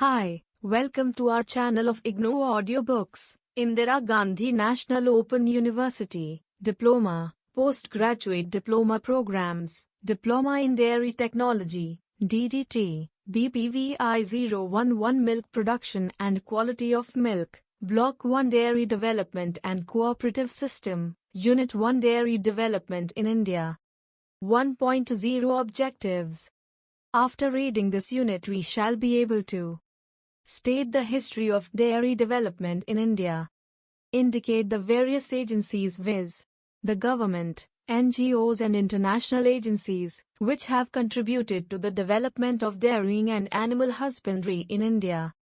Hi, welcome to our channel of IGNOU audiobooks. Indira Gandhi National Open University, Diploma, Postgraduate Diploma Programs, Diploma in Dairy Technology, DDT, BPVI-011 Milk Production and Quality of Milk, Block-1 Dairy Development and Cooperative System, Unit-1 Dairy Development in India. 1.0 Objectives. After reading this unit we shall be able to state the history of dairy development in India, indicate the various agencies viz. The government, NGOs and international agencies, which have contributed to the development of dairying and animal husbandry in India.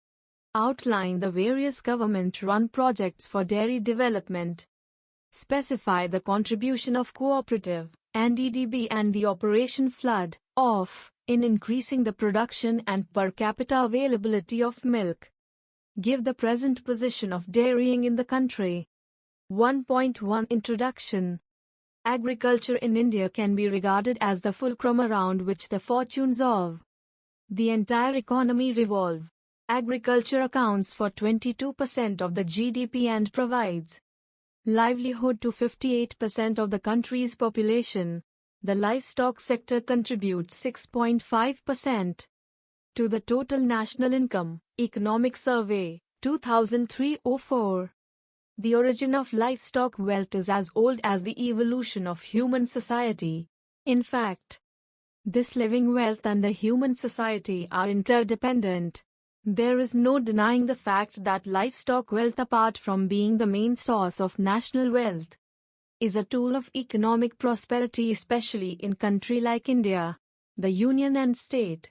Outline the various government-run projects for dairy development. Specify the contribution of Cooperative, NDDB and the Operation Flood, OFF, in increasing the production and per capita availability of milk. Give the present position of dairying in the country. 1.1 Introduction. Agriculture in India can be regarded as the fulcrum around which the fortunes of the entire economy revolve. Agriculture accounts for 22% of the GDP and provides livelihood to 58% of the country's population. The livestock sector contributes 6.5% to the total national income. Economic Survey, 2003-04. The origin of livestock wealth is as old as the evolution of human society. In fact, this living wealth and the human society are interdependent. There is no denying the fact that livestock wealth, apart from being the main source of national wealth, is a tool of economic prosperity, especially in a country like India, the Union and State.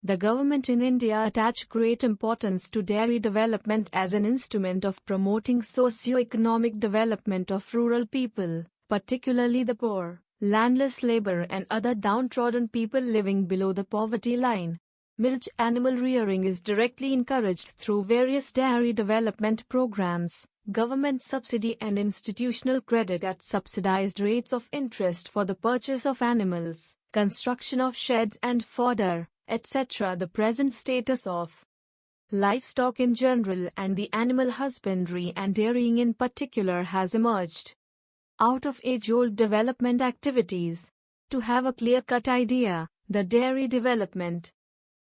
The government in India attach great importance to dairy development as an instrument of promoting socio-economic development of rural people, particularly the poor, landless labor and other downtrodden people living below the poverty line. Milk animal rearing is directly encouraged through various dairy development programs, government subsidy and institutional credit at subsidized rates of interest for the purchase of animals, construction of sheds and fodder, etc. The present status of livestock in general and the animal husbandry and dairying in particular has emerged out of age-old development activities. To have a clear-cut idea, the dairy development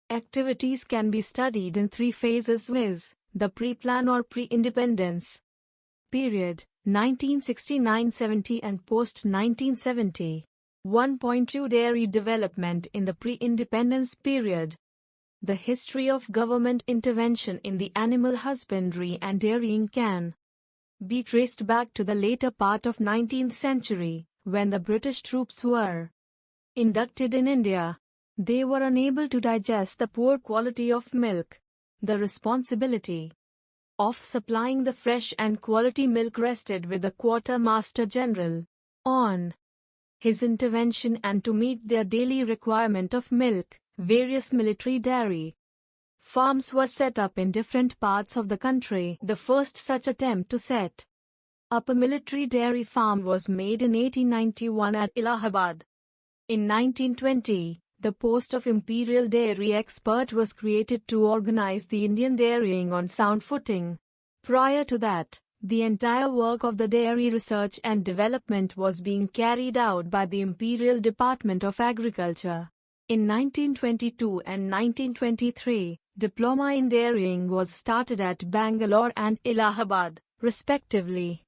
activities can be studied in three phases viz. The pre-plan or pre-independence period, 1969-70 and post-1970. 1.2 Dairy development in the pre-independence period. The history of government intervention in the animal husbandry and dairying can be traced back to the later part of 19th century, when the British troops were inducted in India. They were unable to digest the poor quality of milk. The responsibility of supplying the fresh and quality milk rested with the Quartermaster General. On his intervention and to meet their daily requirement of milk, various military dairy farms were set up in different parts of the country. The first such attempt to set up a military dairy farm was made in 1891 at Allahabad. In 1920, the post of Imperial Dairy Expert was created to organize the Indian dairying on sound footing. Prior to that, the entire work of the dairy research and development was being carried out by the Imperial Department of Agriculture. In 1922 and 1923, Diploma in Dairying was started at Bangalore and Allahabad, respectively.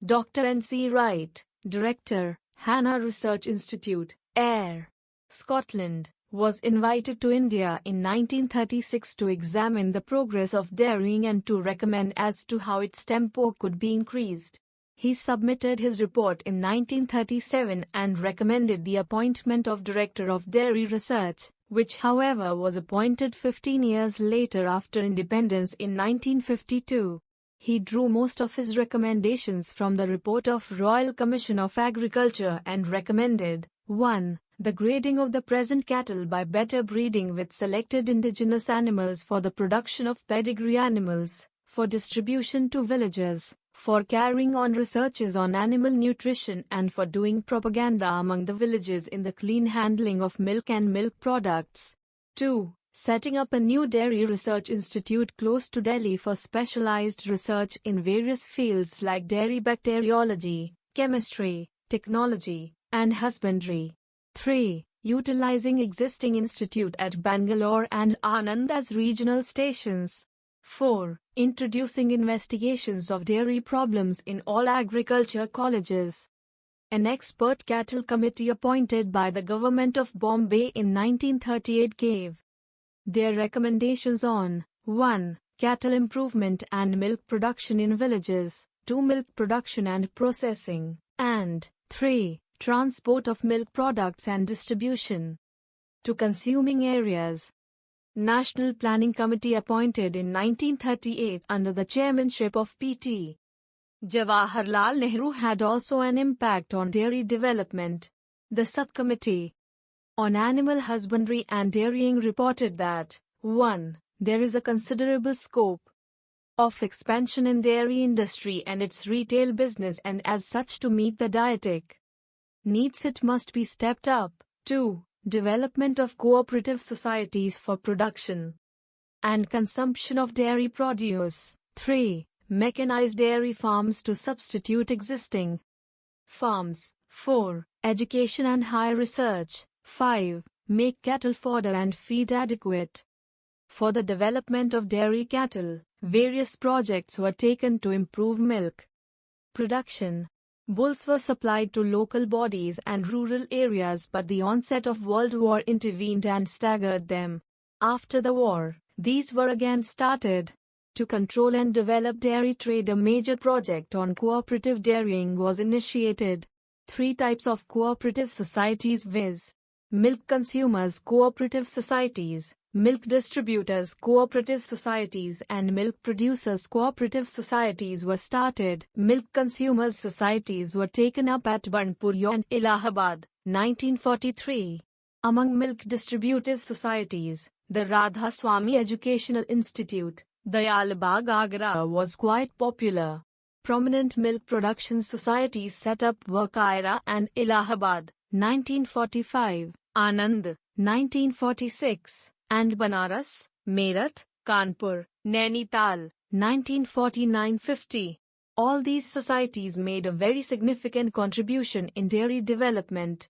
Dr. N.C. Wright, Director, Hannah Research Institute, Ayr, Scotland, was invited to India in 1936 to examine the progress of dairying and to recommend as to how its tempo could be increased. He submitted his report in 1937 and recommended the appointment of Director of Dairy Research, which however was appointed 15 years later after independence in 1952. He drew most of his recommendations from the report of Royal Commission of Agriculture and recommended 1. The grading of the present cattle by better breeding with selected indigenous animals for the production of pedigree animals, for distribution to villages, for carrying on researches on animal nutrition and for doing propaganda among the villages in the clean handling of milk and milk products. 2. setting up a new dairy research institute close to Delhi for specialized research in various fields like dairy bacteriology, chemistry, technology, and husbandry. 3. Utilizing existing institute at Bangalore and Anand as regional stations. 4. Introducing investigations of dairy problems in all agriculture colleges. An expert cattle committee appointed by the government of Bombay in 1938 gave their recommendations on 1. Cattle improvement and milk production in villages, 2. Milk production and processing, and 3. Transport of milk products and distribution to consuming areas. National Planning Committee appointed in 1938 under the chairmanship of P.T. Jawaharlal Nehru had also an impact on dairy development. The subcommittee on animal husbandry and dairying reported that 1. There is a considerable scope of expansion in dairy industry and its retail business, and as such to meet the dietetic needs it must be stepped up. 2. Development of cooperative societies for production and consumption of dairy produce. 3. Mechanized dairy farms to substitute existing farms. 4. Education and higher research. 5. Make cattle fodder and feed adequate for the development of dairy cattle. Various projects were taken to improve milk production. Bulls were supplied to local bodies and rural areas, but the onset of World War intervened and staggered them. After the war, these were again started. To control and develop dairy trade, a major project on cooperative dairying was initiated. 3 types of cooperative societies, viz. Milk consumers cooperative societies, milk distributors cooperative societies, and milk producers cooperative societies were started. Milk consumers societies were taken up at Burnpur and Allahabad, 1943. Among milk distributive societies, the Radha Swami Educational Institute, Dayalbagh, Agra was quite popular. Prominent milk production societies set up were Kaira and Allahabad, 1945, Anand, 1946, and Banaras, Meerut, Kanpur, Nainital, 1949-50. All these societies made a very significant contribution in dairy development.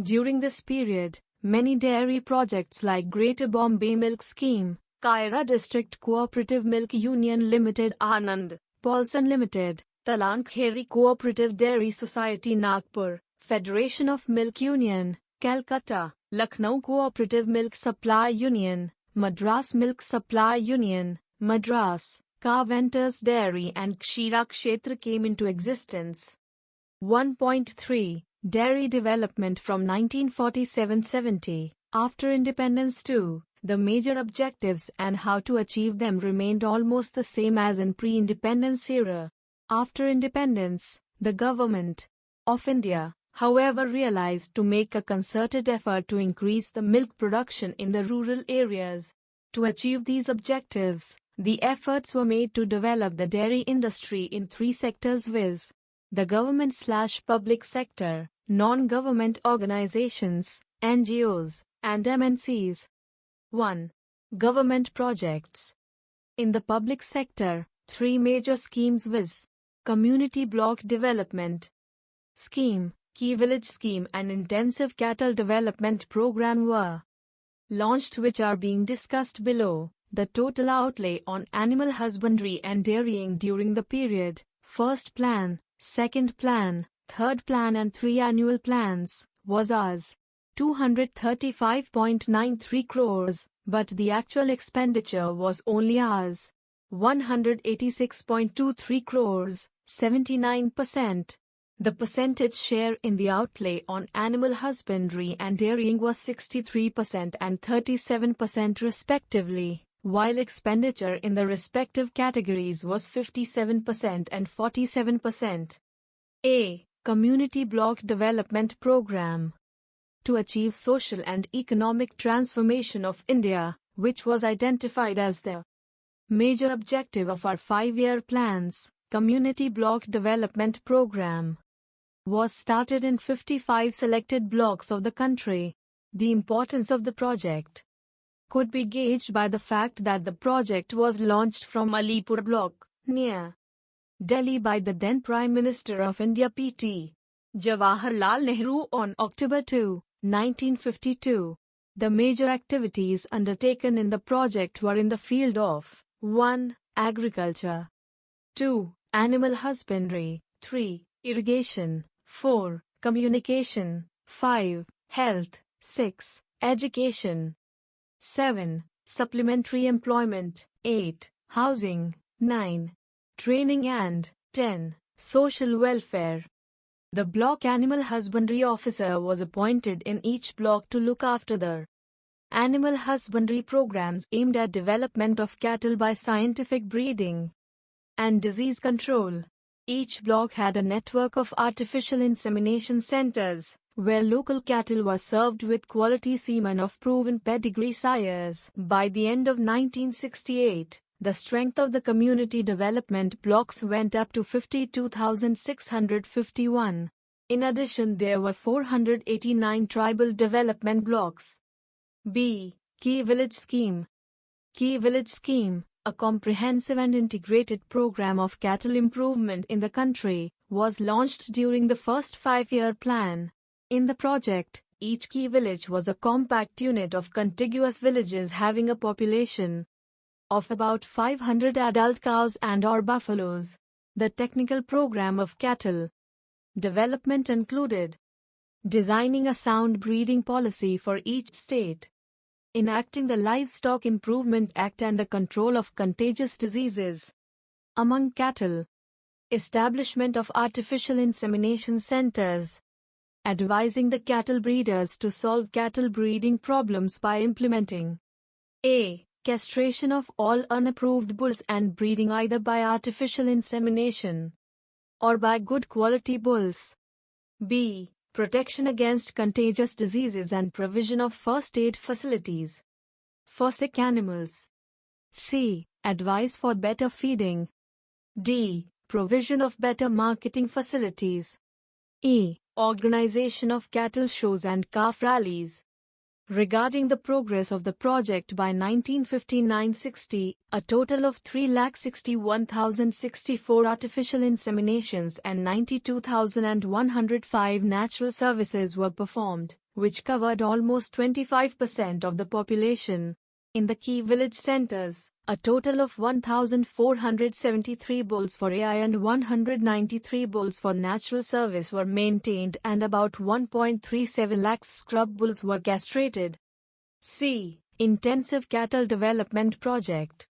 During this period, many dairy projects like Greater Bombay Milk Scheme, Kaira District Cooperative Milk Union Limited, Anand, Paulson Limited, Talankheri Cooperative Dairy Society, Nagpur, Federation of Milk Union, Calcutta, Lucknow Cooperative Milk Supply Union, Madras Milk Supply Union, Madras, Carventers Dairy and Kshira Kshetra came into existence. 1.3. Dairy development from 1947-70. After independence too, the major objectives and how to achieve them remained almost the same as in pre-independence era. After independence, the government of India, however, realized to make a concerted effort to increase the milk production in the rural areas. To achieve these objectives, the efforts were made to develop the dairy industry in 3 sectors, viz. the government/public sector, non-government organizations, NGOs, and MNCs. 1. Government projects. In the public sector, 3 major schemes, viz. Community Block Development Scheme, Key Village Scheme and Intensive Cattle Development Program were launched, which are being discussed below. The total outlay on animal husbandry and dairying during the period, first plan, second plan, third plan and 3 annual plans, was as 235.93 crores, but the actual expenditure was only as 186.23 crores, 79%. The percentage share in the outlay on animal husbandry and dairying was 63% and 37% respectively, while expenditure in the respective categories was 57% and 47%. A. Community Block Development Program. To achieve social and economic transformation of India, which was identified as the major objective of our 5-year plans, Community Block Development Program was started in 55 selected blocks of the country. The importance of the project. could be gauged by the fact that the project was launched from Alipur block, near Delhi by the then Prime Minister of India P.T. Jawaharlal Nehru on October 2, 1952. The major activities undertaken in the project were in the field of 1. Agriculture, 2. Animal husbandry, 3. Irrigation, 4. Communication, 5. Health, 6. Education, 7. Supplementary employment, 8. Housing, 9. Training and 10. Social welfare. The block animal husbandry officer was appointed in each block to look after the animal husbandry programs aimed at development of cattle by scientific breeding and disease control. Each block had a network of artificial insemination centers, where local cattle were served with quality semen of proven pedigree sires. By the end of 1968, the strength of the community development blocks went up to 52,651. In addition, there were 489 tribal development blocks. B. Key Village Scheme. Key Village Scheme, a comprehensive and integrated program of cattle improvement in the country, was launched during the first 5-year plan. In the project, each key village was a compact unit of contiguous villages having a population of about 500 adult cows and/or buffaloes. The technical program of cattle development included designing a sound breeding policy for each state, enacting the Livestock Improvement Act and the control of contagious diseases among cattle, establishment of artificial insemination centers, advising the cattle breeders to solve cattle breeding problems by implementing a. Castration of all unapproved bulls and breeding either by artificial insemination or by good quality bulls. B. Protection against contagious diseases and provision of first aid facilities for sick animals. C. Advice for better feeding. D. Provision of better marketing facilities. E. Organization of cattle shows and calf rallies. Regarding the progress of the project by 1959-60, a total of 361,064 artificial inseminations and 92,105 natural services were performed, which covered almost 25% of the population. In the key village centers, a total of 1,473 bulls for AI and 193 bulls for natural service were maintained and about 1.37 lakhs scrub bulls were castrated. C. Intensive Cattle Development Project.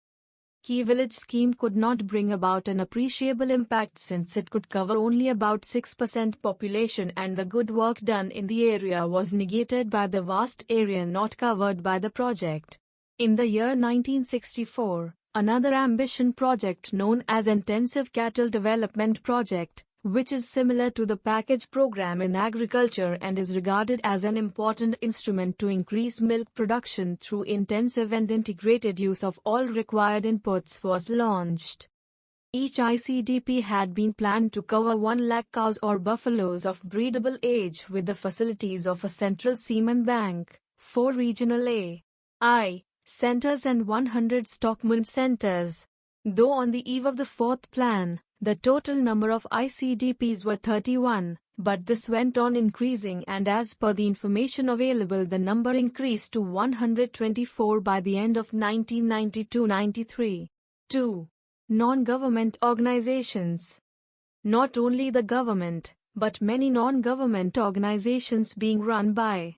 Key Village Scheme could not bring about an appreciable impact since it could cover only about 6% population, and the good work done in the area was negated by the vast area not covered by the project. In the year 1964, another ambition project known as Intensive Cattle Development Project, which is similar to the package program in agriculture and is regarded as an important instrument to increase milk production through intensive and integrated use of all required inputs, was launched. Each ICDP had been planned to cover 1 lakh cows or buffaloes of breedable age with the facilities of a central semen bank, 4 regional A.I. centers and 100 stockman centers. Though on the eve of the 4th plan, the total number of ICDPs were 31, but this went on increasing, and as per the information available, the number increased to 124 by the end of 1992-93. 2. Non-government organizations. Not only the government, but many non-government organizations being run by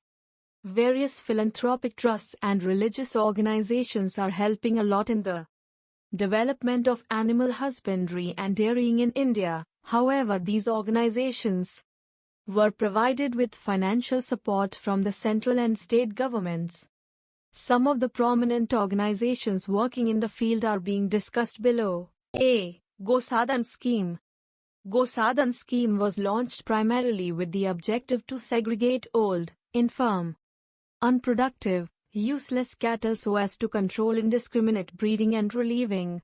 various philanthropic trusts and religious organizations are helping a lot in the development of animal husbandry and dairying in India. However, these organizations were provided with financial support from the central and state governments. Some of the prominent organizations working in the field are being discussed below. A. Gosadhan Scheme. Gosadhan Scheme was launched primarily with the objective to segregate old, infirm, unproductive, useless cattle so as to control indiscriminate breeding and relieving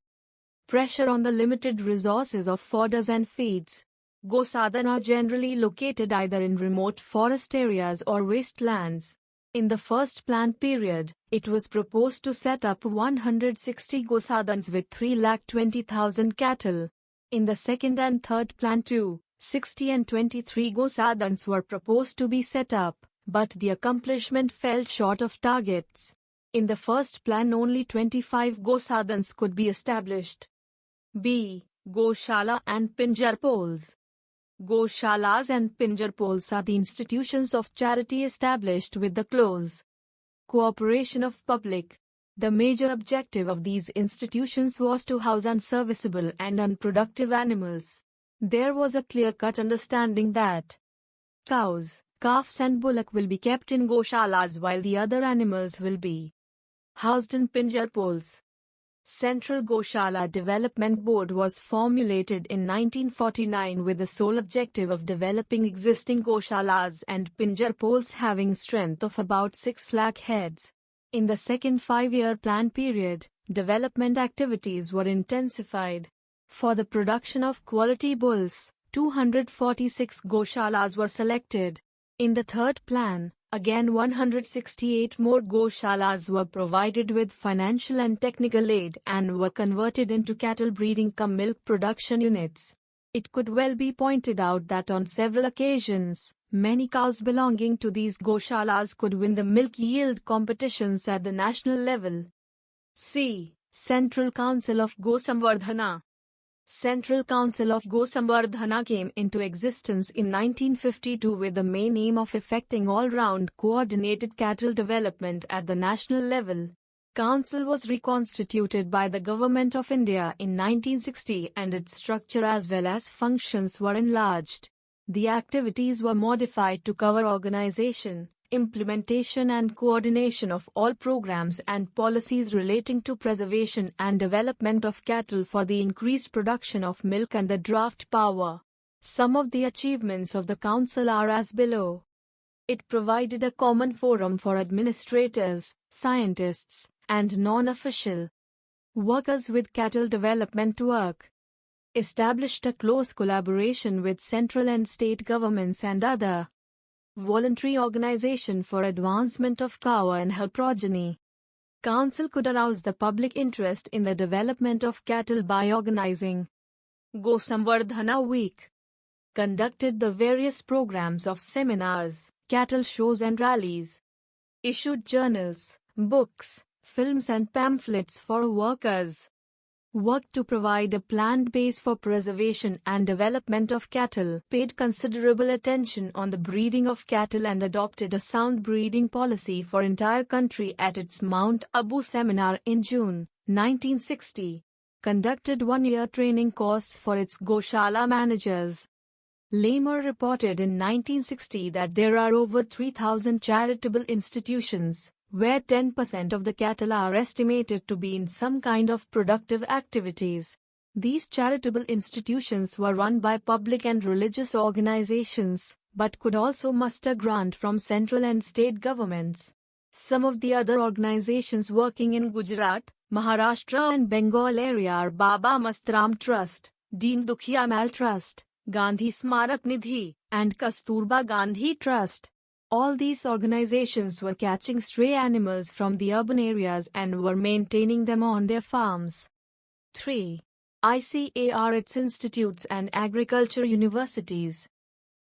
pressure on the limited resources of fodders and feeds. Gosadhan are generally located either in remote forest areas or wastelands. In the first planned period, it was proposed to set up 160 gosadans with 3,20,000 cattle. In the second and third plan too, 60 and 23 gosadans were proposed to be set up, but the accomplishment fell short of targets. In the first plan only 25 gosadans could be established. B. Goshala and Pinjar poles. Goshalas and Pinjar poles are the institutions of charity established with the close cooperation of public. The major objective of these institutions was to house unserviceable and unproductive animals. There was a clear-cut understanding that cows, calves and bullock will be kept in goshalas while the other animals will be housed in Pinjar poles. Central Goshala Development Board was formulated in 1949 with the sole objective of developing existing goshalas and Pinjar poles having strength of about 6 lakh heads. In the second 5-year plan period, development activities were intensified. For the production of quality bulls, 246 goshalas were selected. In the third plan, again 168 more goshalas were provided with financial and technical aid and were converted into cattle breeding cum milk production units. It could well be pointed out that on several occasions, many cows belonging to these goshalas could win the milk yield competitions at the national level. C. Central Council of Gosambardhana. Central Council of Gosambardhana came into existence in 1952 with the main aim of effecting all-round coordinated cattle development at the national level. Council was reconstituted by the Government of India in 1960 and its structure as well as functions were enlarged. The activities were modified to cover organization, implementation and coordination of all programs and policies relating to preservation and development of cattle for the increased production of milk and the draft power. Some of the achievements of the council are as below. It provided a common forum for administrators, scientists, and non-official workers with cattle development work. Established a close collaboration with central and state governments and other voluntary organization for advancement of cow and her progeny. Council could arouse the public interest in the development of cattle by organizing Gosambardhana Week. Conducted the various programs of seminars, cattle shows and rallies. Issued journals, books, films and pamphlets for workers. Worked to provide a planned base for preservation and development of cattle, paid considerable attention on the breeding of cattle and adopted a sound breeding policy for entire country at its Mount Abu seminar in June 1960. Conducted 1-year training course for its Goshala managers. Lamer reported in 1960 that there are over 3,000 charitable institutions, where 10% of the cattle are estimated to be in some kind of productive activities. These charitable institutions were run by public and religious organizations, but could also muster grant from central and state governments. Some of the other organizations working in Gujarat, Maharashtra and Bengal area are Baba Mastaram Trust, Deen Dukhiya Mal Trust, Gandhi Smarak Nidhi, and Kasturba Gandhi Trust. All these organizations were catching stray animals from the urban areas and were maintaining them on their farms. 3. ICAR, its institutes and agriculture universities.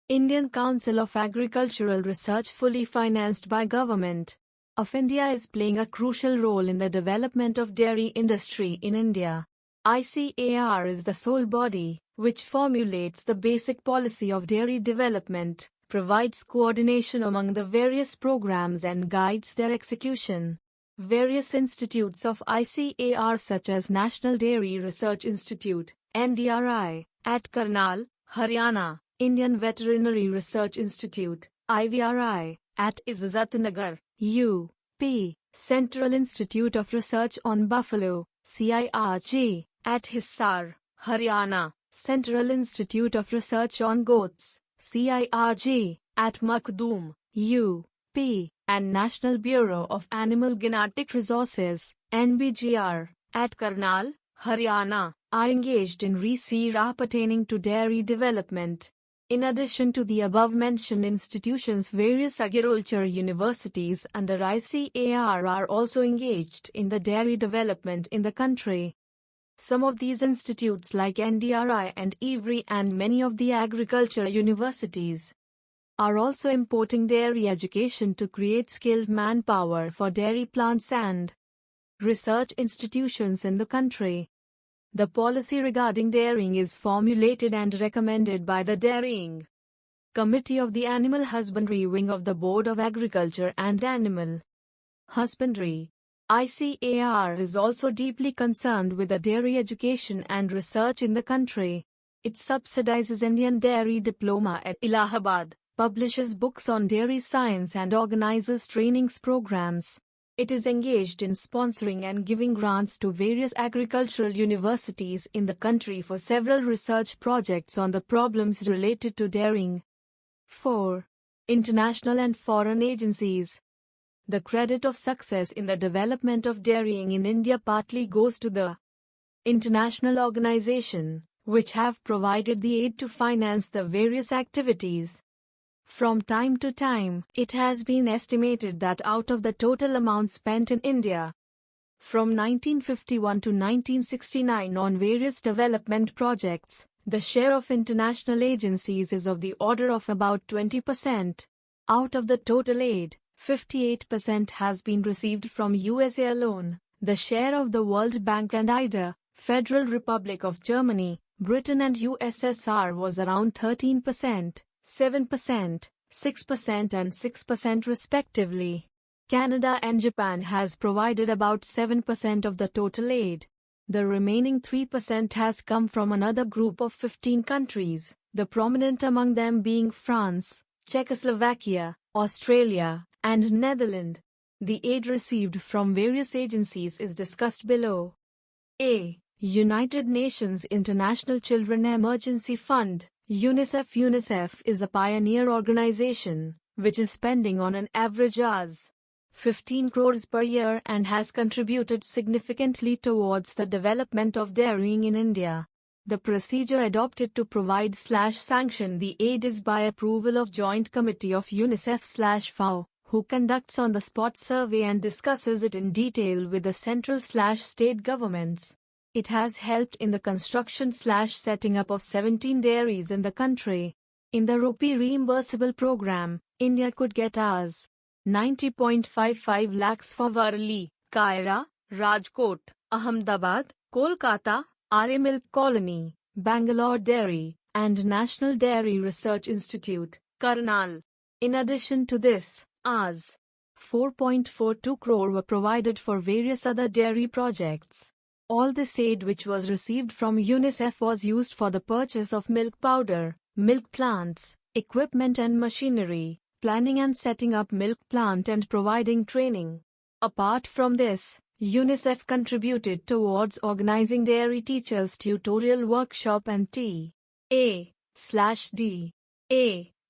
Indian Council of Agricultural Research, fully financed by Government of India, is playing a crucial role in the development of dairy industry in India. ICAR is the sole body which formulates the basic policy of dairy development, provides coordination among the various programs and guides their execution. Various institutes of ICAR such as National Dairy Research Institute, NDRI, at Karnal, Haryana, Indian Veterinary Research Institute, IVRI, at Izzatnagar, UP, Central Institute of Research on Buffalo, CIRG, at Hisar, Haryana, Central Institute of Research on Goats, CIRG, at Makdum, UP, and National Bureau of Animal Genetic Resources, NBGR, at Karnal, Haryana, are engaged in research pertaining to dairy development. In addition to the above-mentioned institutions, various agriculture universities under ICAR are also engaged in the dairy development in the country. Some of these institutes like NDRI and IVRI and many of the agriculture universities are also importing dairy education to create skilled manpower for dairy plants and research institutions in the country. The policy regarding dairying is formulated and recommended by the Dairying Committee of the Animal Husbandry Wing of the Board of Agriculture and Animal Husbandry. ICAR is also deeply concerned with the dairy education and research in the country. It subsidizes Indian Dairy Diploma at Allahabad, publishes books on dairy science and organizes trainings programs. It is engaged in sponsoring and giving grants to various agricultural universities in the country for several research projects on the problems related to dairying. 4. International and foreign agencies. The credit of success in the development of dairying in India partly goes to the international organization, which have provided the aid to finance the various activities. From time to time, it has been estimated that out of the total amount spent in India from 1951 to 1969 on various development projects, the share of international agencies is of the order of about 20%. Out of the total aid, 58% has been received from USA alone. The share of the World Bank and IDA, Federal Republic of Germany, Britain and USSR was around 13%. 7%, 6% and 6% respectively. Canada and Japan has provided about 7% of the total aid. The remaining 3% has come from another group of 15 countries, the prominent among them being France, Czechoslovakia, Australia, and Netherlands. The aid received from various agencies is discussed below. A. United Nations International Children Emergency Fund. UNICEF is a pioneer organization, which is spending on an average Rs. 15 crores per year and has contributed significantly towards the development of dairying in India. The procedure adopted to provide/sanction the aid is by approval of Joint Committee of UNICEF/FAO, who conducts on-the-spot survey and discusses it in detail with the central/state governments. It has helped in the construction/setting up of 17 dairies in the country. In the rupee reimbursable program, India could get Rs. 90.55 lakhs for Varli, Kaira, Rajkot, Ahmedabad, Kolkata, RA Milk Colony, Bangalore Dairy, and National Dairy Research Institute, Karnal. In addition to this, Rs. 4.42 crore were provided for various other dairy projects. All this aid which was received from UNICEF was used for the purchase of milk powder, milk plants, equipment and machinery, planning and setting up milk plant and providing training. Apart from this, UNICEF contributed towards organizing dairy teachers tutorial workshop and T.A.D.A.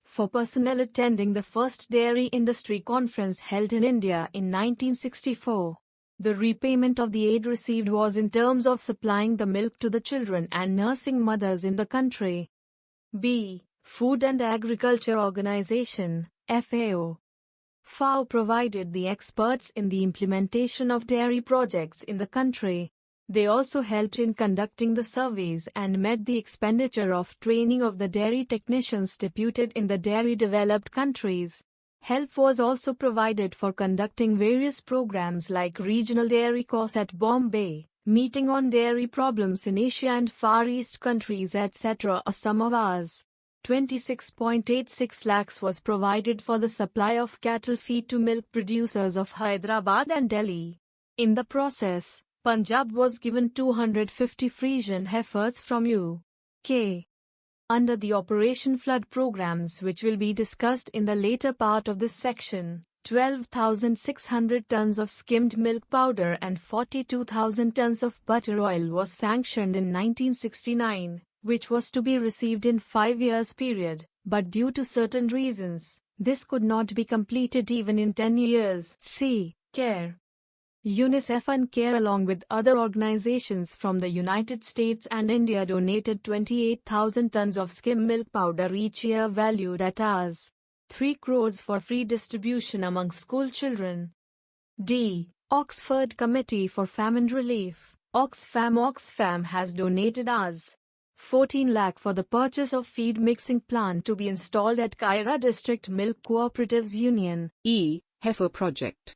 for personnel attending the first dairy industry conference held in India in 1964. The repayment of the aid received was in terms of supplying the milk to the children and nursing mothers in the country. B. Food and Agriculture Organization, FAO. FAO provided the experts in the implementation of dairy projects in the country. They also helped in conducting the surveys and met the expenditure of training of the dairy technicians deputed in the dairy developed countries. Help was also provided for conducting various programs like Regional Dairy Course at Bombay, Meeting on Dairy Problems in Asia and Far East countries etc. A sum of Rs. 26.86 lakhs was provided for the supply of cattle feed to milk producers of Hyderabad and Delhi. In the process, Punjab was given 250 Frisian heifers from UK. Under the Operation Flood programs which will be discussed in the later part of this section, 12,600 tons of skimmed milk powder and 42,000 tons of butter oil was sanctioned in 1969, which was to be received in 5 years period, but due to certain reasons, this could not be completed even in 10 years. C. Care. UNICEF and CARE along with other organizations from the United States and India donated 28,000 tons of skim milk powder each year valued at Rs. 3 crores for free distribution among school children. D. Oxford Committee for Famine Relief. Oxfam has donated Rs. 14 lakh for the purchase of feed mixing plant to be installed at Kaira District Milk Cooperatives Union. E. Heifer Project.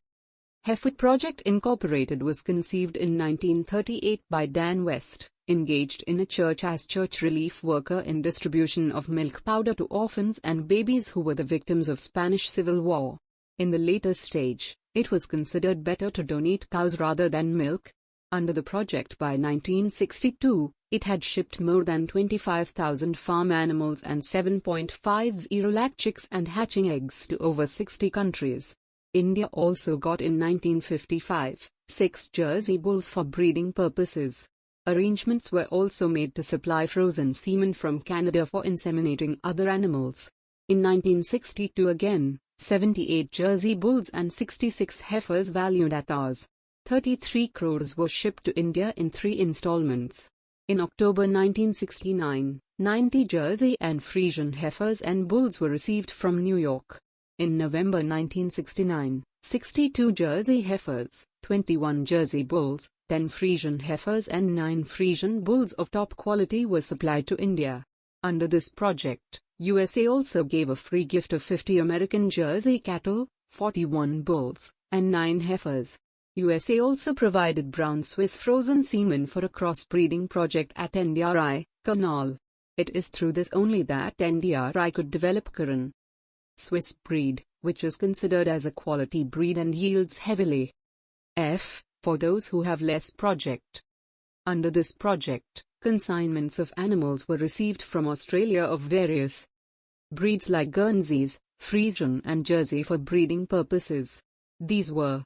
Heifer Project Incorporated was conceived in 1938 by Dan West, engaged in a church as church relief worker in distribution of milk powder to orphans and babies who were the victims of Spanish Civil War. In the later stage, it was considered better to donate cows rather than milk. Under the project by 1962, it had shipped more than 25,000 farm animals and 7.50 lakh chicks and hatching eggs to over 60 countries. India also got in 1955, 6 Jersey bulls for breeding purposes. Arrangements were also made to supply frozen semen from Canada for inseminating other animals. In 1962 again, 78 Jersey bulls and 66 heifers valued at Rs. 33 crores were shipped to India in 3 installments. In October 1969, 90 Jersey and Friesian heifers and bulls were received from New York. In November 1969, 62 Jersey heifers, 21 Jersey bulls, 10 Friesian heifers and 9 Friesian bulls of top quality were supplied to India. Under this project, USA also gave a free gift of 50 American Jersey cattle, 41 bulls, and 9 heifers. USA also provided brown Swiss frozen semen for a crossbreeding project at NDRI, Karnal. It is through this only that NDRI could develop Karan Swiss breed, which is considered as a quality breed and yields heavily. F. For those who have less project. Under this project, consignments of animals were received from Australia of various breeds like Guernseys, Friesian and Jersey for breeding purposes. These were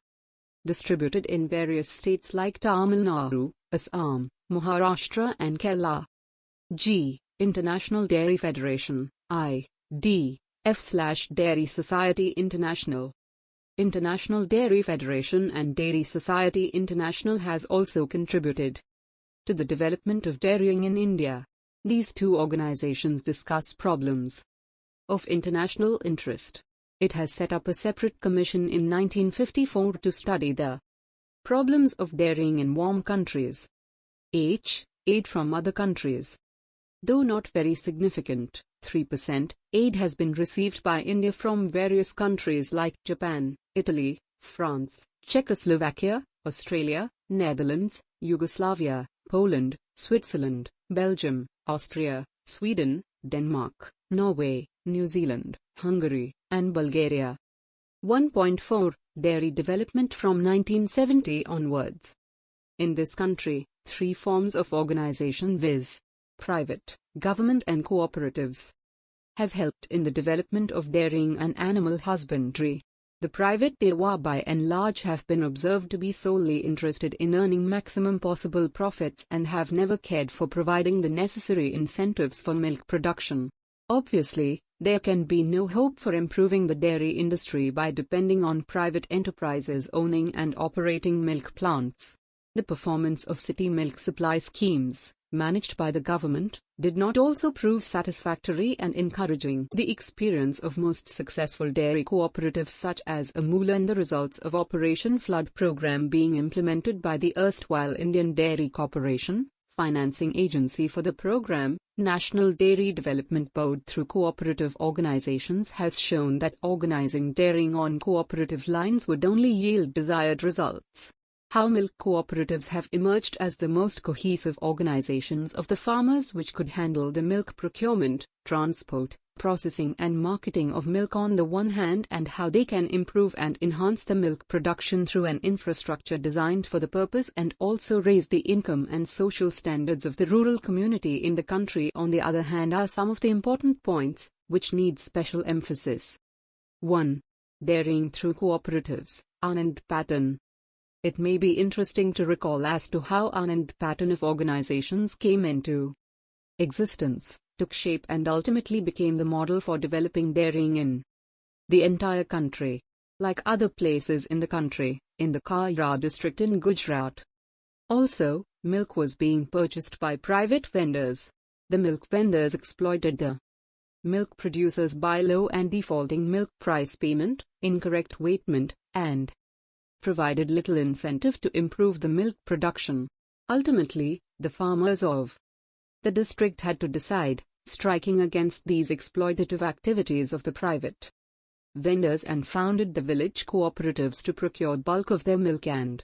distributed in various states like Tamil Nadu, Assam, Maharashtra and Kerala. G. International Dairy Federation, I.D.F/Dairy Society International. International Dairy Federation and Dairy Society International has also contributed to the development of dairying in India. These two organizations discuss problems of international interest. It has set up a separate commission in 1954 to study the problems of dairying in warm countries. H. Aid from other countries. Though not very significant, 3% aid has been received by India from various countries like Japan, Italy, France, Czechoslovakia, Australia, Netherlands, Yugoslavia, Poland, Switzerland, Belgium, Austria, Sweden, Denmark, Norway, New Zealand, Hungary, and Bulgaria. 1.4 Dairy development from 1970 onwards. In this country, 3 forms of organization viz. Private, government and cooperatives have helped in the development of dairying and animal husbandry. The private dairy by and large have been observed to be solely interested in earning maximum possible profits and have never cared for providing the necessary incentives for milk production. Obviously, there can be no hope for improving the dairy industry by depending on private enterprises owning and operating milk plants. The performance of city milk supply schemes, managed by the government, did not also prove satisfactory and encouraging the experience of most successful dairy cooperatives such as Amul and the results of Operation Flood program being implemented by the erstwhile Indian Dairy Corporation, financing agency for the program. National Dairy Development Board through cooperative organizations has shown that organizing dairying on cooperative lines would only yield desired results. How milk cooperatives have emerged as the most cohesive organizations of the farmers which could handle the milk procurement, transport, processing and marketing of milk on the one hand, and how they can improve and enhance the milk production through an infrastructure designed for the purpose and also raise the income and social standards of the rural community in the country on the other hand are some of the important points which need special emphasis. 1. Dairying through cooperatives, Anand pattern. It may be interesting to recall as to how Anand pattern of organizations came into existence, took shape and ultimately became the model for developing dairying in the entire country. Like other places in the country, in the Khaira district in Gujarat. Also, milk was being purchased by private vendors. The milk vendors exploited the milk producers by low and defaulting milk price payment, incorrect weightment, and provided little incentive to improve the milk production. Ultimately, the farmers of the district had to decide, striking against these exploitative activities of the private vendors, and founded the village cooperatives to procure bulk of their milk and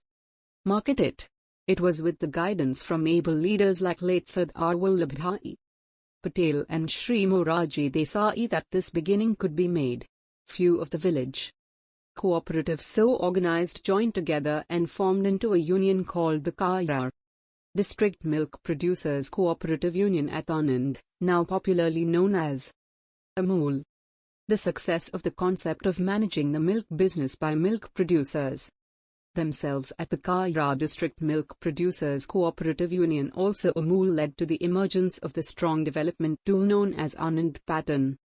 market it. It was with the guidance from able leaders like late Sardar Vallabhbhai Patel and Shri Moraji Desai that this beginning could be made. Few of the village cooperatives so organized joined together and formed into a union called the Khaira District Milk Producers Cooperative Union at Anand, now popularly known as Amul. The success of the concept of managing the milk business by milk producers themselves at the Khaira District Milk Producers Cooperative Union also Amul led to the emergence of the strong development tool known as Anand pattern.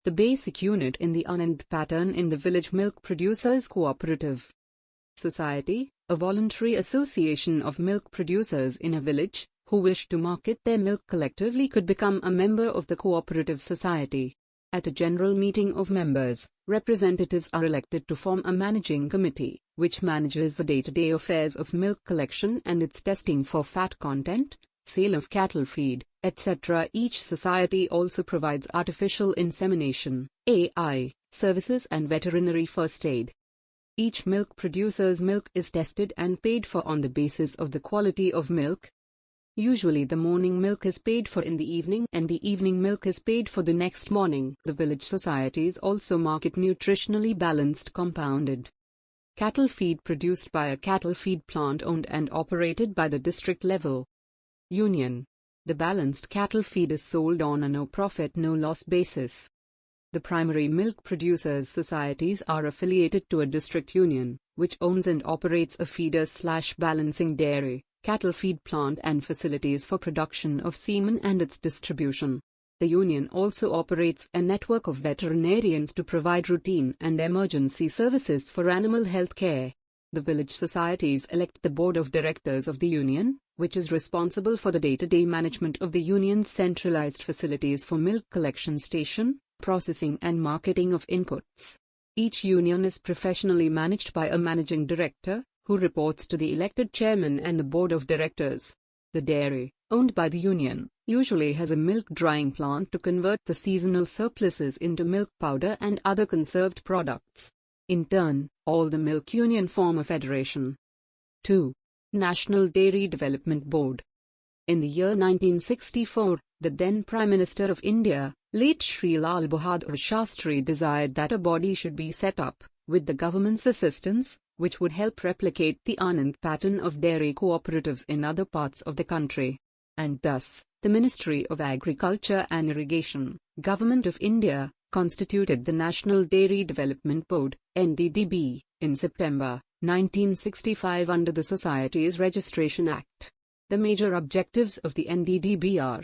The basic unit in the Anand pattern in the Village Milk Producers Cooperative Society, a voluntary association of milk producers in a village, who wish to market their milk collectively, could become a member of the cooperative society. At a general meeting of members, representatives are elected to form a managing committee, which manages the day-to-day affairs of milk collection and its testing for fat content, sale of cattle feed, etc. Each society also provides artificial insemination, AI, services and veterinary first aid. Each milk producer's milk is tested and paid for on the basis of the quality of milk. Usually the morning milk is paid for in the evening and the evening milk is paid for the next morning. The village societies also market nutritionally balanced compounded cattle feed produced by a cattle feed plant owned and operated by the district level union. The balanced cattle feed is sold on a no profit no loss basis. The primary milk producers societies are affiliated to a district union, which owns and operates a feeder/balancing dairy, cattle feed plant and facilities for production of semen and its distribution. The union also operates a network of veterinarians to provide routine and emergency services for animal health care. The village societies elect the board of directors of the union, which is responsible for the day-to-day management of the union's centralized facilities for milk collection station, processing and marketing of inputs. Each union is professionally managed by a managing director, who reports to the elected chairman and the board of directors. The dairy, owned by the union, usually has a milk drying plant to convert the seasonal surpluses into milk powder and other conserved products. In turn, all the milk union form a federation. 2. National Dairy Development Board. In the year 1964, the then Prime Minister of India, late Shri Lal Bahadur Shastri, desired that a body should be set up, with the government's assistance, which would help replicate the Anand pattern of dairy cooperatives in other parts of the country. And thus, the Ministry of Agriculture and Irrigation, Government of India, constituted the National Dairy Development Board, NDDB, in September 1965 under the Societies Registration Act. The major objectives of the NDDB are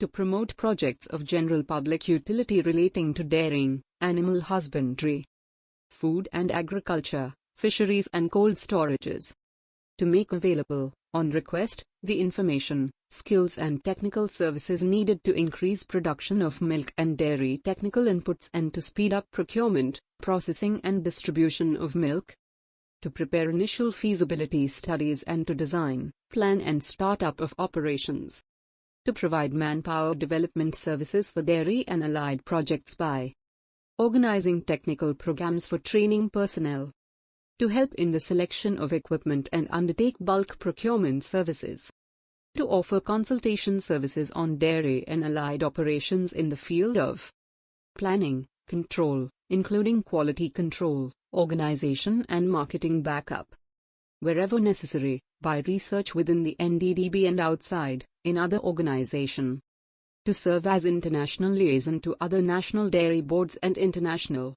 to promote projects of general public utility relating to dairying, animal husbandry, food and agriculture, fisheries and cold storages. To make available, on request, the information, skills and technical services needed to increase production of milk and dairy technical inputs and to speed up procurement, processing and distribution of milk. To prepare initial feasibility studies and to design, plan and start up of operations. To provide manpower development services for dairy and allied projects by organizing technical programs for training personnel. To help in the selection of equipment and undertake bulk procurement services. To offer consultation services on dairy and allied operations in the field of planning, control, including quality control, organization and marketing backup. Wherever necessary, by research within the NDDB and outside, in other organization. To serve as international liaison to other national dairy boards and international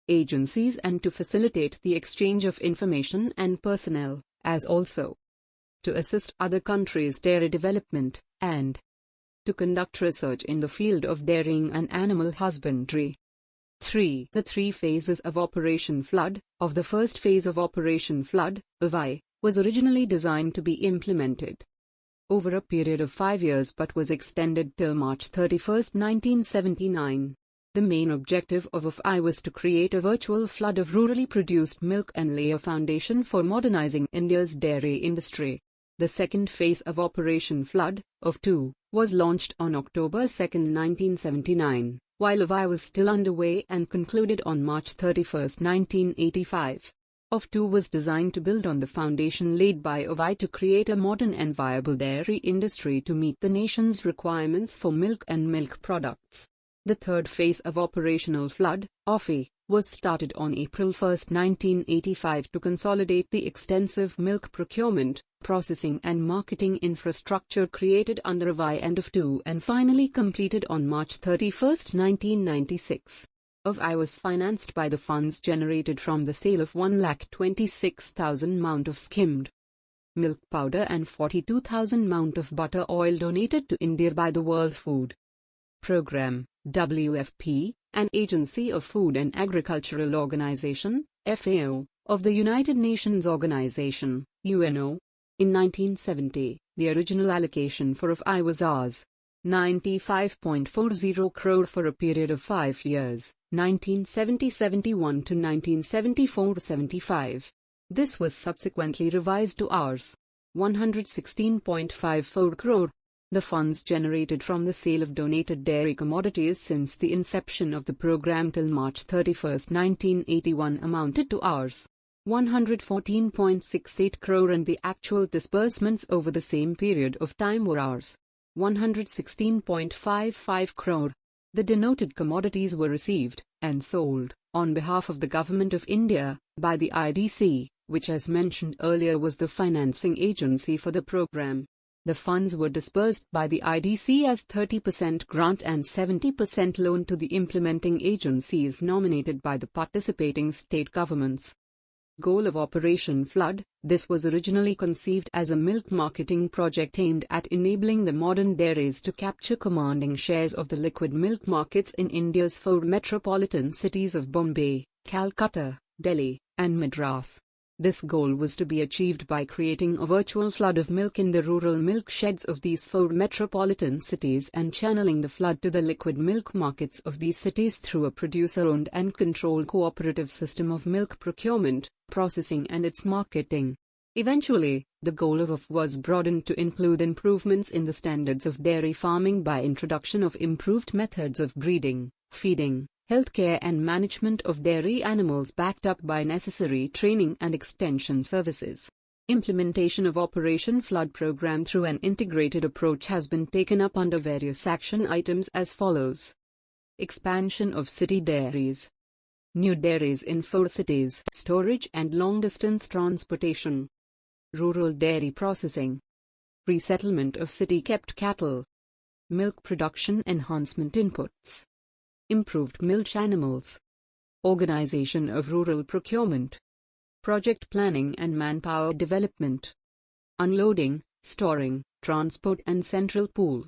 agencies and to facilitate the exchange of information and personnel, as also to assist other countries' dairy development, and to conduct research in the field of dairying and animal husbandry. 3. The 3 phases of Operation Flood. Of the first phase of Operation Flood, SOA, was originally designed to be implemented over a period of 5 years but was extended till March 31, 1979. The main objective of SOA was to create a virtual flood of rurally produced milk and lay a foundation for modernizing India's dairy industry. The second phase of Operation Flood, OF2, was launched on October 2, 1979, while SOA was still underway and concluded on March 31, 1985. OF2 was designed to build on the foundation laid by SOA to create a modern and viable dairy industry to meet the nation's requirements for milk and milk products. The third phase of Operational Flood, OFI, was started on April 1, 1985 to consolidate the extensive milk procurement, processing and marketing infrastructure created under SOA and OF2 and finally completed on March 31, 1996. SOA was financed by the funds generated from the sale of 126,000 mount of skimmed milk powder and 42,000 mount of butter oil donated to India by the World Food Programme, WFP, an agency of Food and Agricultural Organization, FAO, of the United Nations Organization, UNO. In 1970, the original allocation for SOA was Rs. 95.40 crore for a period of 5 years, 1970-71 to 1974-75. This was subsequently revised to Rs. 116.54 crore. The funds generated from the sale of donated dairy commodities since the inception of the program till March 31, 1981 amounted to Rs. 114.68 crore and the actual disbursements over the same period of time were Rs. 116.55 crore. The denoted commodities were received and sold on behalf of the Government of India by the IDC, which as mentioned earlier was the financing agency for the program. The funds were disbursed by the IDC as 30% grant and 70% loan to the implementing agencies nominated by the participating state governments. Goal of Operation Flood. This was originally conceived as a milk marketing project aimed at enabling the modern dairies to capture commanding shares of the liquid milk markets in India's 4 metropolitan cities of Bombay, Calcutta, Delhi, and Madras. This goal was to be achieved by creating a virtual flood of milk in the rural milk sheds of these 4 metropolitan cities and channeling the flood to the liquid milk markets of these cities through a producer-owned and controlled cooperative system of milk procurement, processing and its marketing. Eventually, the goal of OF was broadened to include improvements in the standards of dairy farming by introduction of improved methods of breeding, feeding, healthcare and management of dairy animals backed up by necessary training and extension services. Implementation of Operation Flood program through an integrated approach has been taken up under various action items as follows. Expansion of city dairies. New dairies in 4 cities, storage and long-distance transportation. Rural dairy processing. Resettlement of city-kept cattle. Milk production enhancement inputs. Improved milch animals. Organization of rural procurement. Project planning and manpower development. Unloading, storing, transport and central pool.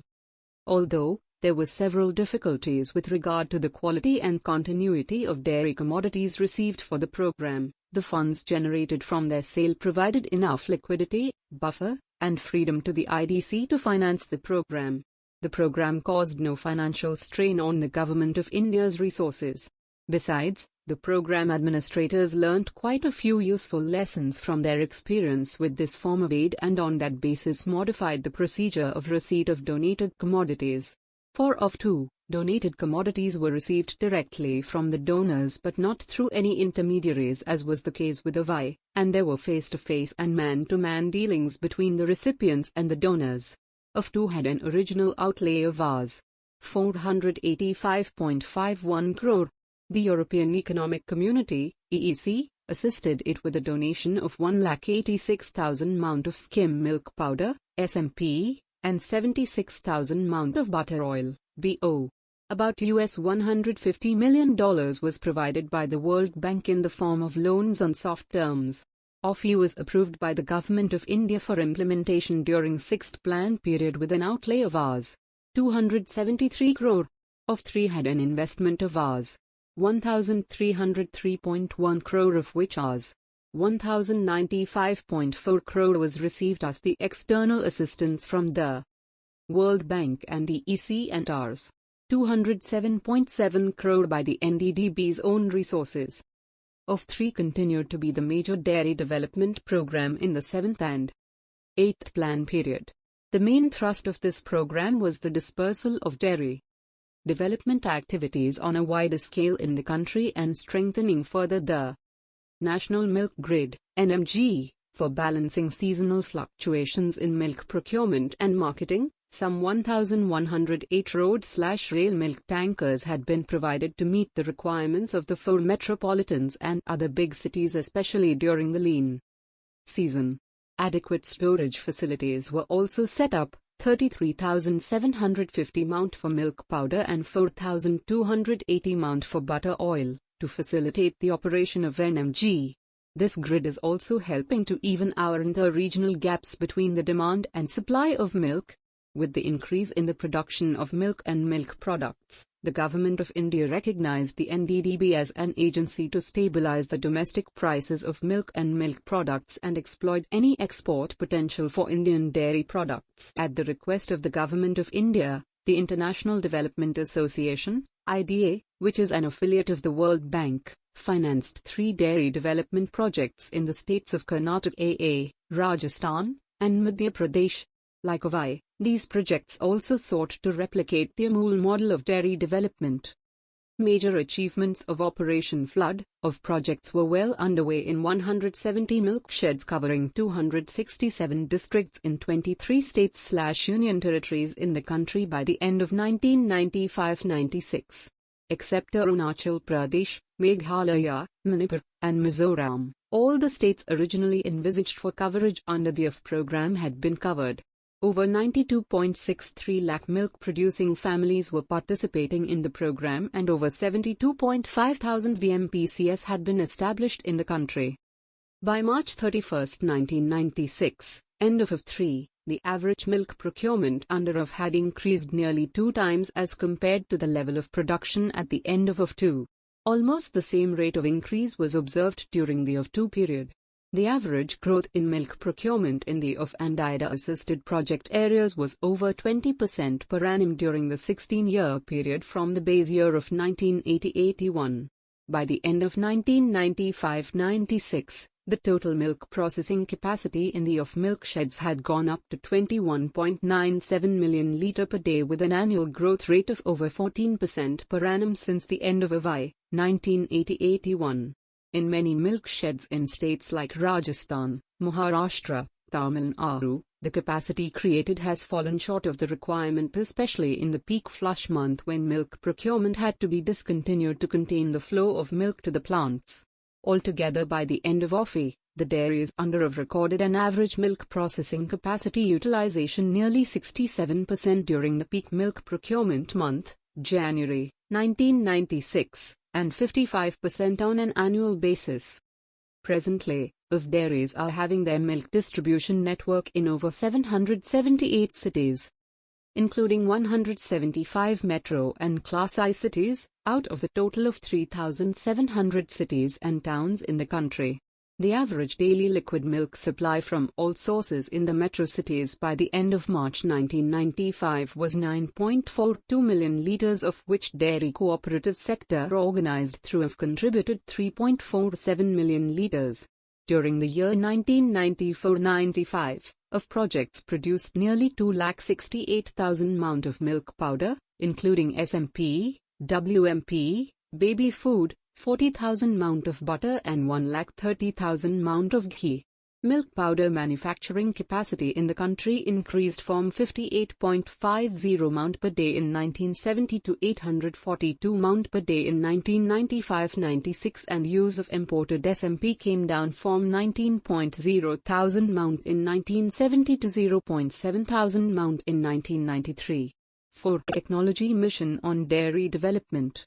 Although there were several difficulties with regard to the quality and continuity of dairy commodities received for the program, the funds generated from their sale provided enough liquidity, buffer, and freedom to the IDC to finance the program. The program caused no financial strain on the Government of India's resources. Besides, the program administrators learnt quite a few useful lessons from their experience with this form of aid and on that basis modified the procedure of receipt of donated commodities. For OF2, donated commodities were received directly from the donors but not through any intermediaries as was the case with OFI, and there were face-to-face and man-to-man dealings between the recipients and the donors. OF2 had an original outlay of Rs. 485.51 crore. The European Economic Community, EEC, assisted it with a donation of 186,000 mount of skim milk powder, SMP, and 76,000 mount of butter oil, BO. About $150 million was provided by the World Bank in the form of loans on soft terms. OFI was approved by the Government of India for implementation during 6th plan period with an outlay of Rs. 273 crore. OF3 had an investment of Rs. 1,303.1 crore of which Rs. 1,095.4 crore was received as the external assistance from the World Bank and DEC and Rs. 207.7 crore by the NDDB's own resources. Of3 continued to be the major dairy development program in the 7th and 8th plan period. The main thrust of this program was the dispersal of dairy development activities on a wider scale in the country and strengthening further the National Milk Grid, NMG, for balancing seasonal fluctuations in milk procurement and marketing. Some 1,108 road/rail milk tankers had been provided to meet the requirements of the 4 metropolitans and other big cities, especially during the lean season. Adequate storage facilities were also set up, 33,750 mount for milk powder and 4,280 mount for butter oil, to facilitate the operation of NMG. This grid is also helping to even our inter-regional gaps between the demand and supply of milk. With the increase in the production of milk and milk products, the Government of India recognized the NDDB as an agency to stabilize the domestic prices of milk and milk products and exploit any export potential for Indian dairy products. At the request of the Government of India, the International Development Association, IDA, which is an affiliate of the World Bank, financed 3 dairy development projects in the states of Karnataka, Rajasthan, and Madhya Pradesh. Like OVI, these projects also sought to replicate the AMUL model of dairy development. Major achievements of Operation Flood of projects were well underway in 170 milk sheds covering 267 districts in 23 states/union territories in the country by the end of 1995-96. Except Arunachal Pradesh, Meghalaya, Manipur, and Mizoram, all the states originally envisaged for coverage under the OF program had been covered. Over 92.63 lakh milk-producing families were participating in the program and over 72.5 thousand VMPCS had been established in the country. By March 31, 1996, end of OF3, the average milk procurement under OF had increased nearly 2 times as compared to the level of production at the end of OF2. Almost the same rate of increase was observed during the OF2 period. The average growth in milk procurement in the OF and IDA-assisted project areas was over 20% per annum during the 16-year period from the base year of 1980-81. By the end of 1995-96, the total milk processing capacity in the OF milk sheds had gone up to 21.97 million litre per day with an annual growth rate of over 14% per annum since the end of OVI, 1980-81. In many milk sheds in states like Rajasthan, Maharashtra, Tamil Nadu, the capacity created has fallen short of the requirement, especially in the peak flush month when milk procurement had to be discontinued to contain the flow of milk to the plants. Altogether, by the end of OFI, the dairies under OF recorded an average milk processing capacity utilization nearly 67% during the peak milk procurement month, January, 1996. And 55% on an annual basis. Presently, OF dairies are having their milk distribution network in over 778 cities, including 175 metro and Class I cities, out of the total of 3,700 cities and towns in the country. The average daily liquid milk supply from all sources in the metro cities by the end of March 1995 was 9.42 million litres, of which dairy cooperative sector organized through OF contributed 3.47 million litres. During the year 1994-95, OF projects produced nearly 268,000 mount of milk powder, including SMP, WMP, baby food, 40,000 mount of butter and 130,000 mount of ghee. Milk powder manufacturing capacity in the country increased from 58.50 mount per day in 1970 to 842 mount per day in 1995-96, and use of imported SMP came down from 19.0 thousand mount in 1970 to 0.7 thousand mount in 1993. 4. Technology Mission on Dairy Development.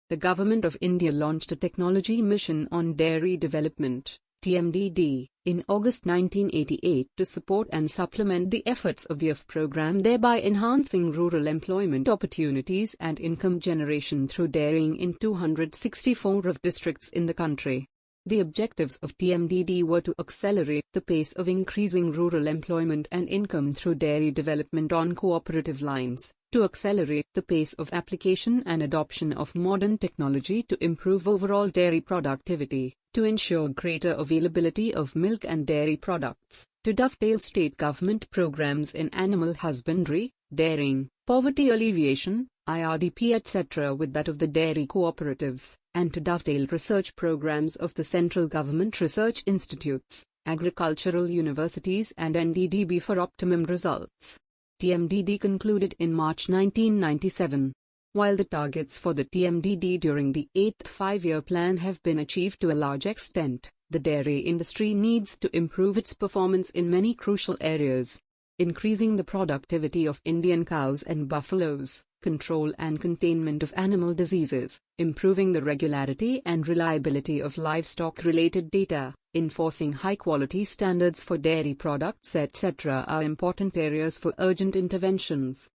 The Government of India launched a technology mission on dairy development, TMDD, in August 1988 to support and supplement the efforts of the UF program, thereby enhancing rural employment opportunities and income generation through dairying in 264 of districts in the country. The objectives of TMDD were to accelerate the pace of increasing rural employment and income through dairy development on cooperative lines, to accelerate the pace of application and adoption of modern technology to improve overall dairy productivity, to ensure greater availability of milk and dairy products, to dovetail state government programs in animal husbandry, dairying, poverty alleviation, IRDP etc. with that of the dairy cooperatives, and to dovetail research programs of the central government research institutes, agricultural universities and NDDB for optimum results. TMDD concluded in March 1997. While the targets for the TMDD during the 8th five-year plan have been achieved to a large extent, the dairy industry needs to improve its performance in many crucial areas. Increasing the productivity of Indian cows and buffaloes, control and containment of animal diseases, improving the regularity and reliability of livestock-related data, enforcing high-quality standards for dairy products etc. are important areas for urgent interventions.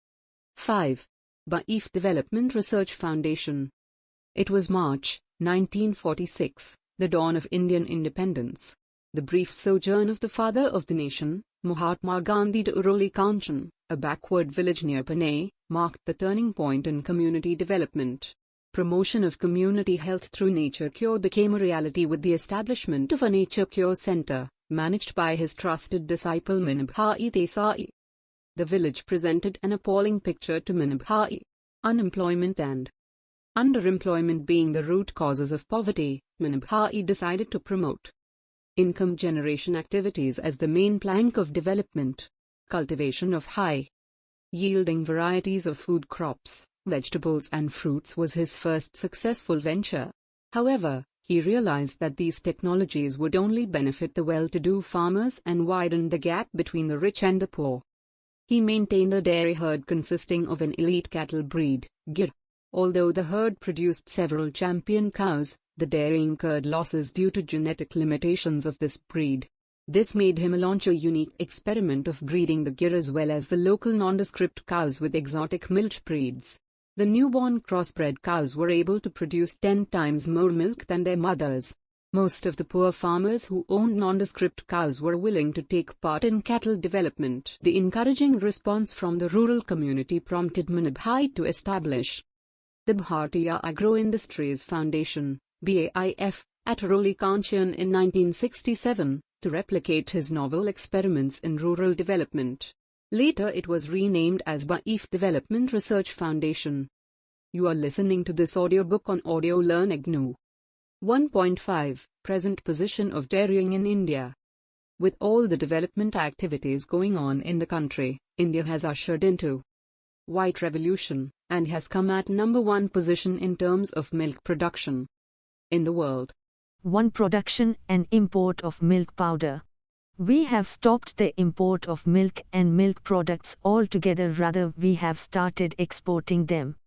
5. BPVI Development Research Foundation. It was March 1946, the dawn of Indian independence. The brief sojourn of the father of the nation, Mahatma Gandhi to Uroli Kanchan, a backward village near Pune, marked the turning point in community development. Promotion of community health through nature cure became a reality with the establishment of a nature cure center, managed by his trusted disciple Minabhai Desai. The village presented an appalling picture to Minabhai. Unemployment and underemployment being the root causes of poverty, Minabhai decided to promote income generation activities as the main plank of development. Cultivation of high-yielding varieties of food crops, vegetables and fruits was his first successful venture. However, he realized that these technologies would only benefit the well-to-do farmers and widen the gap between the rich and the poor. He maintained a dairy herd consisting of an elite cattle breed, Gir. Although the herd produced several champion cows, the dairy incurred losses due to genetic limitations of this breed. This made him launch a unique experiment of breeding the Gir as well as the local nondescript cows with exotic milch breeds. The newborn crossbred cows were able to produce 10 times more milk than their mothers. Most of the poor farmers who owned nondescript cows were willing to take part in cattle development. The encouraging response from the rural community prompted Minabhai to establish the Bharatiya Agro Industries Foundation, BAIF, at Uroli Kanchan in 1967, to replicate his novel experiments in rural development. Later it was renamed as BPVI Development Research Foundation. You are listening to this audiobook on Audio Learn IGNOU. 1.5 Present Position of Dairying in India. With all the development activities going on in the country, India has ushered into white revolution and has come at number 1 position in terms of milk production in the world. 1. Production and import of milk powder. We have stopped the import of milk and milk products altogether, rather we have started exporting them.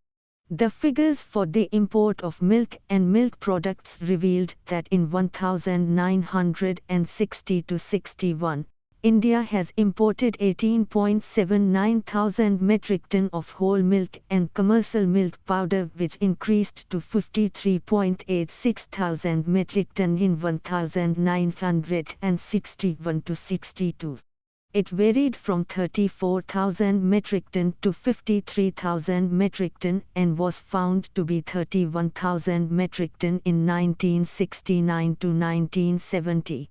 The figures for the import of milk and milk products revealed that in 1960-61, India has imported 18.79 thousand metric ton of whole milk and commercial milk powder, which increased to 53.86 thousand metric ton in 1961-62. It varied from 34,000 metric ton to 53,000 metric ton and was found to be 31,000 metric ton in 1969 to 1970.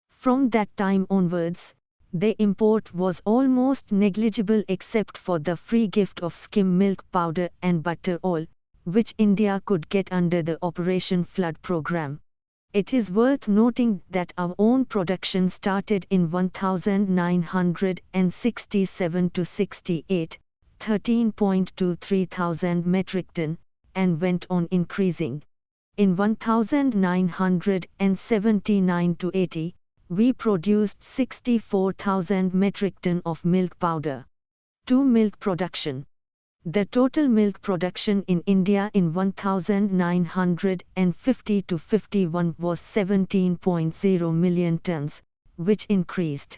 From that time onwards, the import was almost negligible except for the free gift of skim milk powder and butter oil, which India could get under the Operation Flood program. It is worth noting that our own production started in 1967 to 68, 13.23 thousand metric ton, and went on increasing. In 1979 to 80, we produced 64,000 metric ton of milk powder. 2. Milk production. The total milk production in India in 1950 to 51 was 17.0 million tons, which increased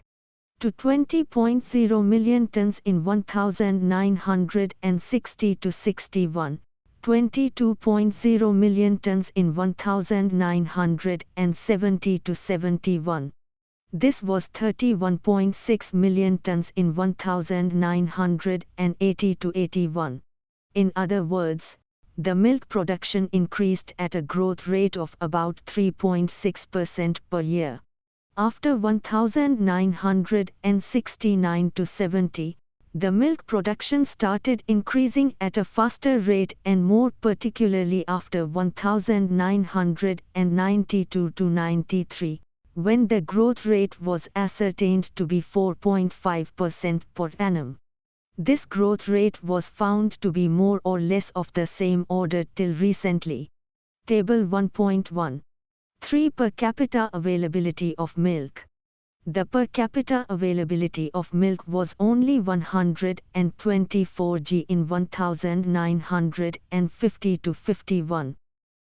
to 20.0 million tons in 1960 to 61, 22.0 million tons in 1970 to 71. This was 31.6 million tons in 1980 to 81. In other words, the milk production increased at a growth rate of about 3.6% per year. After 1969 to 70, the milk production started increasing at a faster rate and more particularly after 1992 to 93, when the growth rate was ascertained to be 4.5% per annum. This growth rate was found to be more or less of the same order till recently. Table 1.1. 3. Per capita availability of milk. The per capita availability of milk was only 124 g in 1950 to 51.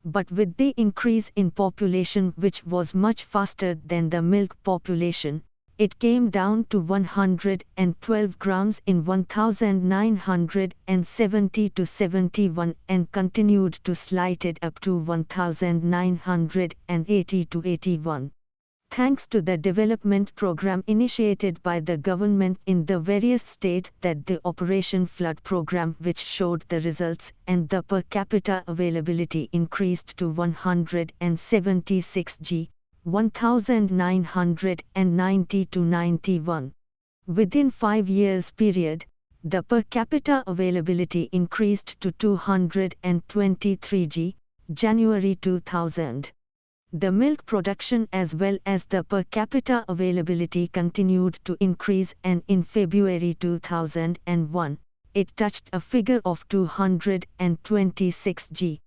But with the increase in population, which was much faster than the milk population, it came down to 112 grams in 1970 to 71 and continued to slide it up to 1980 to 81. Thanks to the development program initiated by the government in the various states, that the Operation Flood program, which showed the results, and the per capita availability increased to 176 g, 1990 to 91. Within 5 years period, the per capita availability increased to 223 g, January 2000. The milk production as well as the per capita availability continued to increase, and in February 2001, it touched a figure of 226 g.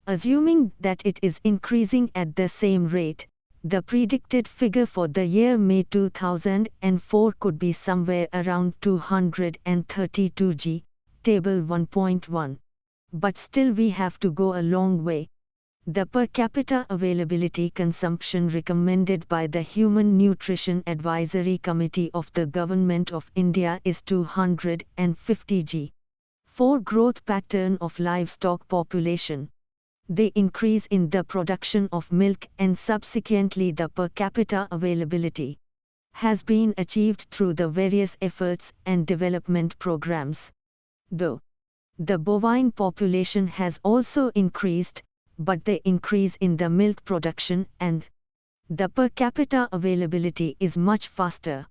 Assuming that it is increasing at the same rate, the predicted figure for the year May 2004 could be somewhere around 232 g, table 1.1. But still we have to go a long way. The per capita availability consumption recommended by the Human Nutrition Advisory Committee of the Government of India is 250 g. 4. Growth pattern of livestock population. The increase in the production of milk and subsequently the per capita availability has been achieved through the various efforts and development programs. Though the bovine population has also increased, but the increase in the milk production and the per capita availability is much faster.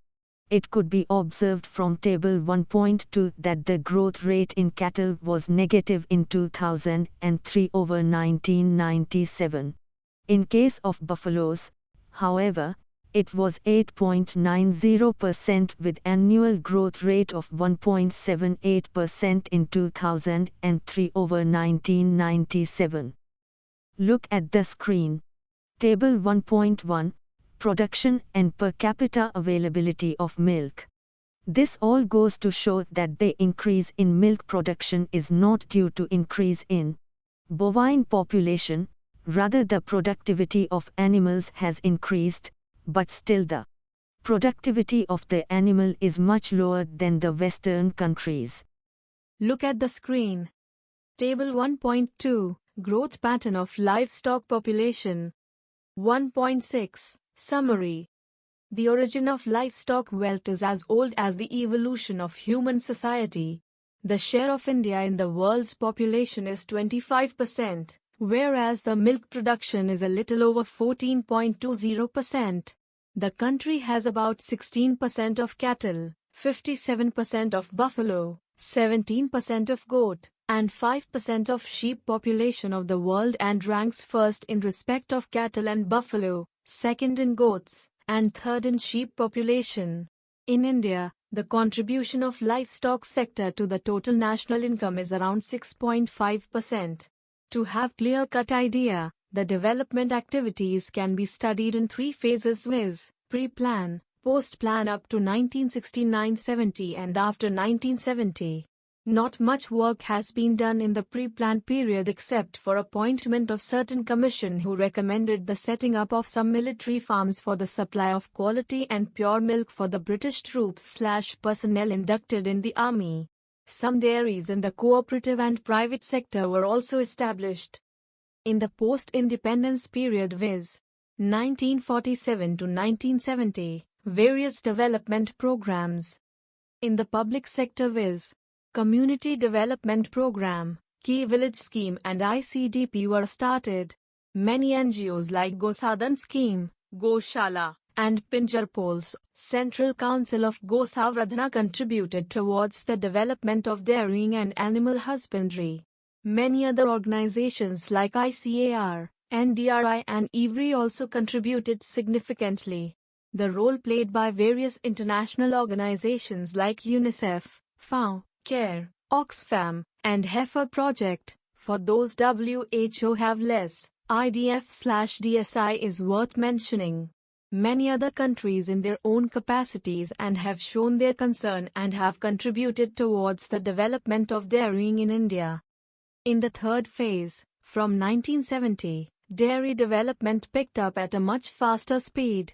It could be observed from table 1.2 that the growth rate in cattle was negative in 2003 over 1997. In case of buffaloes, however, it was 8.90% with annual growth rate of 1.78% in 2003 over 1997. Look at the screen. Table 1.1, Production and per capita availability of milk. This all goes to show that the increase in milk production is not due to increase in bovine population, rather the productivity of animals has increased, but still the productivity of the animal is much lower than the Western countries. Look at the screen. Table 1.2, Growth pattern of livestock population. 1.6, Summary. The origin of livestock wealth is as old as the evolution of human society. The share of India in the world's population is 25%, whereas the milk production is a little over 14.20%. The country has about 16% of cattle, 57% of buffalo, 17% of goat, and 5% of sheep population of the world, and ranks first in respect of cattle and buffalo, second in goats, and third in sheep population. In India, the contribution of livestock sector to the total national income is around 6.5%. To have clear-cut idea, the development activities can be studied in 3 phases, viz. Pre-plan, post-plan up to 1969-70 and after 1970. Not much work has been done in the pre-planned period except for appointment of certain commission who recommended the setting up of some military farms for the supply of quality and pure milk for the British troops/personnel inducted in the army. Some dairies in the cooperative and private sector were also established. In the post-independence period viz. 1947 to 1970, various development programs. In the public sector viz. Community Development Program, Key Village Scheme and ICDP were started. Many NGOs like Gosadhan Scheme, Goshala, and Pinjarpol's Central Council of Gosavardhana contributed towards the development of dairying and animal husbandry. Many other organizations like ICAR, NDRI and IVRI also contributed significantly. The role played by various international organizations like UNICEF, FAO, CARE, Oxfam, and Heifer Project, for those WHO have less, IDF/DSI is worth mentioning. Many other countries in their own capacities and have shown their concern and have contributed towards the development of dairying in India. In the third phase, from 1970, dairy development picked up at a much faster speed.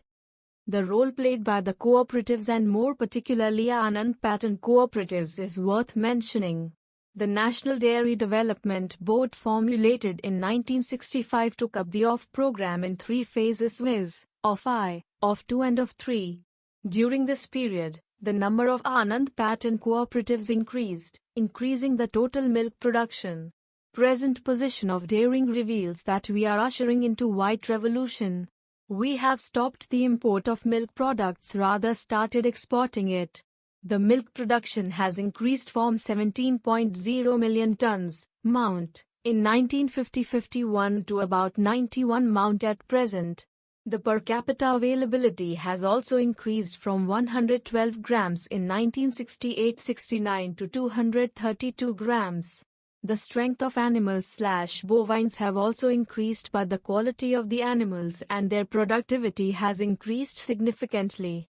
The role played by the cooperatives and more particularly Anand pattern cooperatives is worth mentioning. The National Dairy Development Board formulated in 1965 took up the OFF program in 3 phases viz. OFF-I, OFF-II and OFF-III. During this period, the number of Anand pattern cooperatives increased, increasing the total milk production. Present position of dairying reveals that we are ushering into white revolution. We have stopped the import of milk products, rather started exporting it. The milk production has increased from 17.0 million tons, mount, in 1950-51 to about 91 mount at present. The per capita availability has also increased from 112 grams in 1968-69 to 232 grams. The strength of animals/bovines have also increased, but the quality of the animals and their productivity has increased significantly.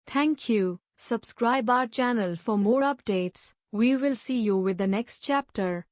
Thank you. Subscribe our channel for more updates. We will see you with the next chapter.